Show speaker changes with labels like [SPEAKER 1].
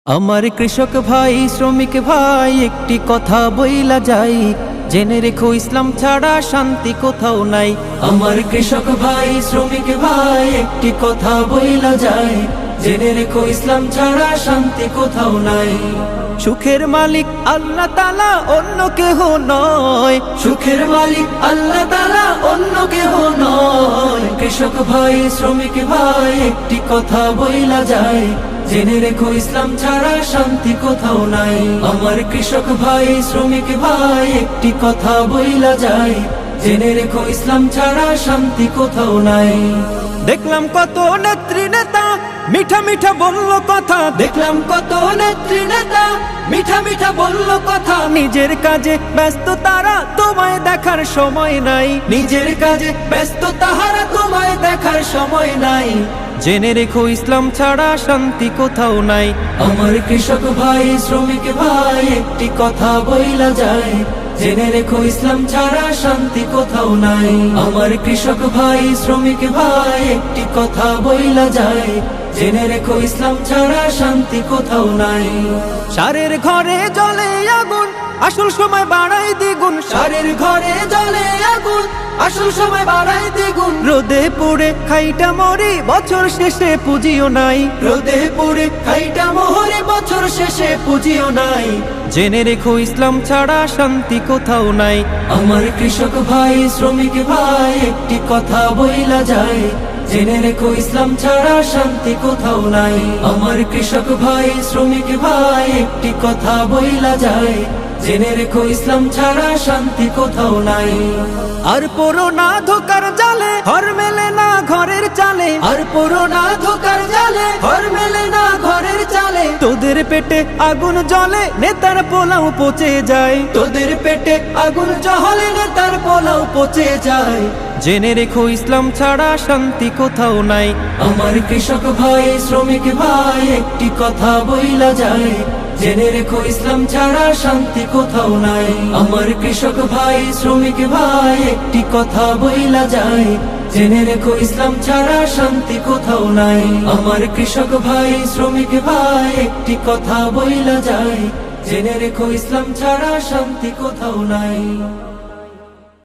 [SPEAKER 1] আমার কৃষক ভাই শ্রমিক ভাই একটি কথা বইলা যাই, জেনে রেখো ইসলাম ছাড়া শান্তি কোথাও নাই। আমার কৃষক ভাই শ্রমিক ভাই একটি কথা বইলা যাই, জেনে রেখো ইসলাম ছাড়া শান্তি কোথাও নাই। সুখের মালিক আল্লাহ তাআলা অন্য কেহ নয়, সুখের মালিক আল্লাহ তাআলা অন্য কেহ নয়। কৃষক ভাই শ্রমিক ভাই একটি কথা বইলা যায়, জেনে রেখো ইসলাম ছাড়া শান্তি কোথাও নাই। আমার কৃষক ভাই শ্রমিক ভাই একটি কথা বইলা যায়, জেনে রেখো ইসলাম ছাড়া শান্তি কোথাও নাই। দেখলাম কত নেত্রী নেতা মিঠা মিঠা বলল কথা, দেখলাম কত নেত্রী নেতা মিঠা মিঠা বলল কথা। নিজের কাজে ব্যস্ত তারা তোমায় দেখার সময় নাই, নিজের কাজে ব্যস্ত তাহারা তোমায় দেখার সময় নাই। জেনে রেখো ইসলাম ছাড়া শান্তি কোথাও নাই। আমার কৃষক ভাই শ্রমিক ভাই একটি কথা বইলা যায়, জেনে রেখো ইসলাম ছাড়া শান্তি কোথাও নাই। আমার কৃষক ভাই শ্রমিক ভাই একটি কথা বইলা যায়, জেনে রেখো ইসলাম ছাড়া শান্তি কোথাও নাই। সারের ঘরে জ্বলে আগুন আসল সময় বাড়াই দ্বিগুণ, সারের ঘরে জ্বলে আগুন আসল সময় বাড়াই দ্বিগুণ। রোদে পুড়ে খাইটা মরি বছর শেষে পুঁজিও নাই, রোদে পুড়ে খাইটা মরে বছর শেষে পুঁজিও নাই। জেনে রেখো ইসলাম ছাড়া শান্তি কোথাও নাই। আমার কৃষক ভাই শ্রমিক ভাই একটি কথা বইলা যায়, জেনে রেখো ইসলাম ছাড়া শান্তি কোথাও নাই। আমার কৃষক ভাই শ্রমিক ভাই একটি কথা বইলা যায়, জেনে রেখো ইসলাম ছাড়া শান্তি কোথাও নাই। আর পড়ো না ধোকার জালে ঘর মেলে না ঘরের চালে, আর পড়ো না ধোকার জালে ঘর মেলে না ঘরের চালে। তোদের পেটে আগুন জ্বলে নেতার পোলাও পচে যায়, তোদের পেটে আগুন জ্বলে নেতার পোলাও পচে যায়। জেনে রেখো ইসলাম ছাড়া শান্তি কোথাও নাই। আমার কৃষক ভাই শ্রমিক ভাই একটি কথা বইলা যায়, জেনে রেখো ইসলাম ছাড়া শান্তি কোথাও নাই। আমার কৃষক ভাই শ্রমিক ভাই একটি কথা বইলা যায়, জেনে রেখো ইসলাম ছাড়া শান্তি কোথাও নাই। আমার কৃষক ভাই শ্রমিক ভাই একটি কথা বইলা যায়, জেনে রেখো ইসলাম ছাড়া শান্তি কোথাও নাই।